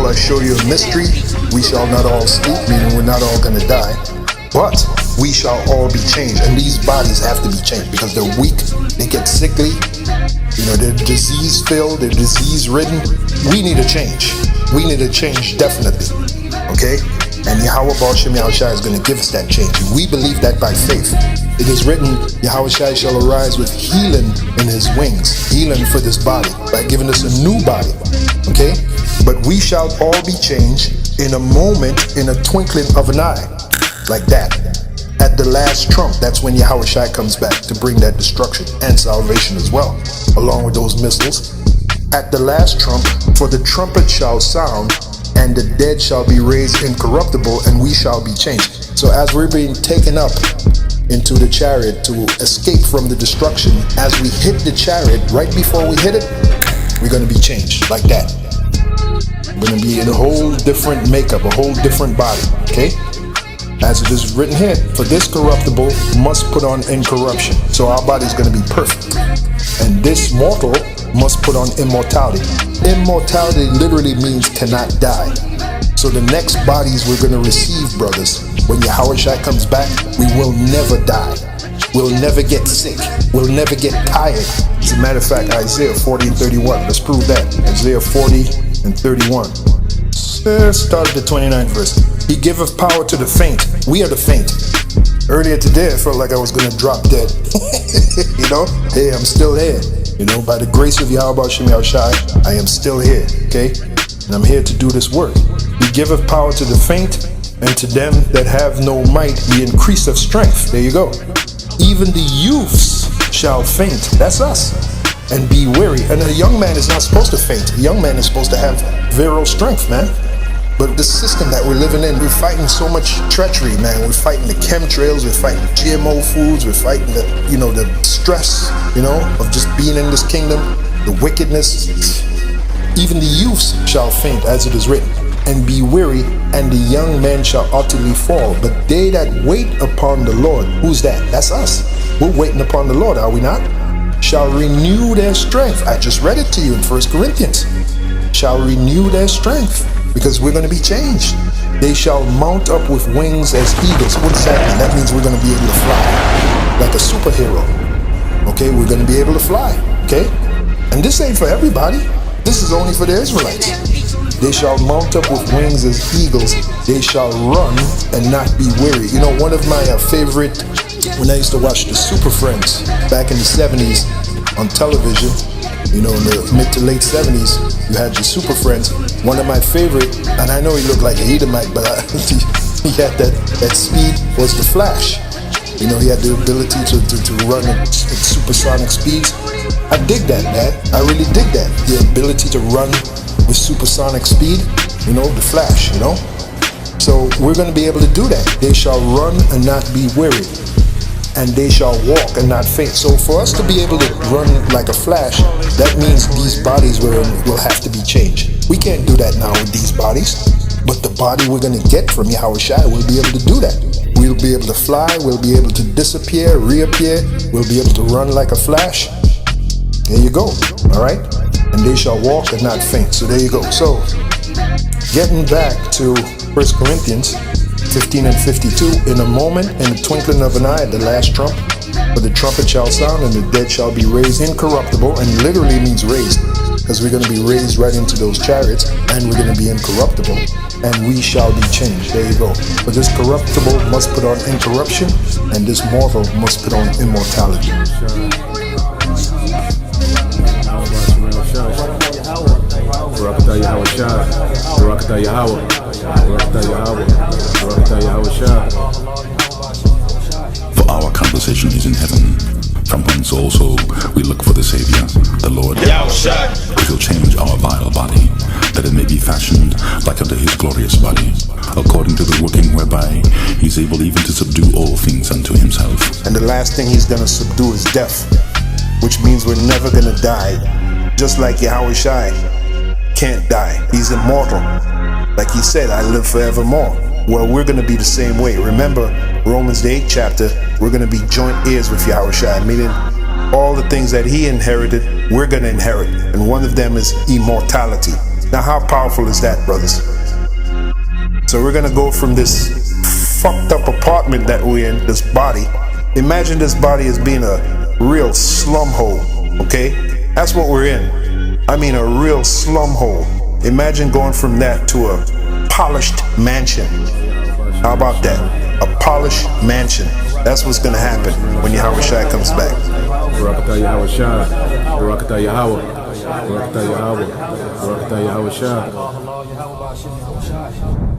I show you a mystery. We shall not all sleep, meaning we're not all going to die. But we shall all be changed. And these bodies have to be changed because they're weak. They get sickly. They're disease-filled. They're disease-ridden. We need a change. We need a change, definitely. Okay? And Yahweh Baal Shem Yahushua is going to give us that change. And we believe that by faith. It is written, Yahushua shall arise with healing in his wings. Healing for this body by giving us a new body. Okay? But we shall all be changed in a moment, in a twinkling of an eye. Like that. At the last trump, that's when Yahushua comes back to bring that destruction and salvation as well, along with those missiles. At the last trump, for the trumpet shall sound, and the dead shall be raised incorruptible, and we shall be changed. So as we're being taken up into the chariot to escape from the destruction, as we hit the chariot, right before we hit it, we're going to be changed like that. We're going to be in a whole different makeup, a whole different body, okay? As it is written here, for this corruptible must put on incorruption. So our body is going to be perfect. And this mortal must put on immortality. Immortality literally means cannot die. So the next bodies we're going to receive, brothers, when Yahushua comes back, we will never die. We'll never get sick. We'll never get tired. As a matter of fact, Isaiah 40 and 31. Let's prove that. Isaiah 40 and 31. Let's start at the 29th verse. He giveth power to the faint. We are the faint. Earlier today, I felt like I was going to drop dead. Hey, I'm still here. By the grace of Yahweh Shem Yahushua, I am still here, okay? And I'm here to do this work. He giveth power to the faint, and to them that have no might, the increase of strength. There you go. Even the youths shall faint. That's us. And be weary. And a young man is not supposed to faint. A young man is supposed to have virile strength, man. But the system that we're living in, we're fighting so much treachery, man. We're fighting the chemtrails, we're fighting GMO foods, we're fighting the stress, of just being in this kingdom, the wickedness. Even the youths shall faint, as it is written, and be weary, and the young men shall utterly fall. But they that wait upon the Lord, who's that? That's us. We're waiting upon the Lord, are we not? Shall renew their strength. I just read it to you in 1 Corinthians. Shall renew their strength. Because we're going to be changed. They shall mount up with wings as eagles. What does that mean? That means we're going to be able to fly like a superhero. Okay, we're going to be able to fly. Okay, and this ain't for everybody. This is only for the Israelites. They shall mount up with wings as eagles. They shall run and not be weary. One of my favorite, when I used to watch the Super Friends back in the 70s on television, in the mid to late 70s, you had your Super Friends. One of my favorite, and I know he looked like a Edomite, but he had that speed, was the Flash. He had the ability to run at supersonic speeds. I dig that, man. I really dig that. The ability to run with supersonic speed, the Flash, So we're going to be able to do that. They shall run and not be weary, and they shall walk and not faint. So for us to be able to run like a flash, that means these bodies will have to be changed. We can't do that now with these bodies, but the body we're going to get from Yahushua will be able to do that. We'll be able to fly, we'll be able to disappear, reappear, we'll be able to run like a flash. There you go, all right? And they shall walk and not faint. So there you go. So getting back to 1 Corinthians 15 and 52, in a moment, in the twinkling of an eye, at the last trump, for the trumpet shall sound, and the dead shall be raised incorruptible, and literally means raised, because we're going to be raised right into those chariots, and we're going to be incorruptible, and we shall be changed. There you go. But this corruptible must put on incorruption, and this mortal must put on immortality. For our conversation is in heaven, from whence also we look for the Savior, the Lord, who will change our vile body, that it may be fashioned like unto his glorious body, according to the working whereby he is able even to subdue all things unto himself. And the last thing he's going to subdue is death, which means we're never going to die. Just like Yahushua can't die. He's immortal. Like he said, I live forevermore. Well, we're going to be the same way. Remember, Romans the 8th chapter, we're going to be joint heirs with Yahushua, meaning all the things that he inherited, we're going to inherit. And one of them is immortality. Now, how powerful is that, brothers? So we're gonna go from this fucked up apartment that we're in, this body. Imagine this body as being a real slum hole, okay? That's what we're in. I mean, a real slum hole. Imagine going from that to a polished mansion. How about that? A polished mansion. That's what's gonna happen when Yahweh Shai comes back. Barakatah Yahweh Shai. Barakatah Yahweh. Barakatah Yahweh. Barakatah Yahweh Shai.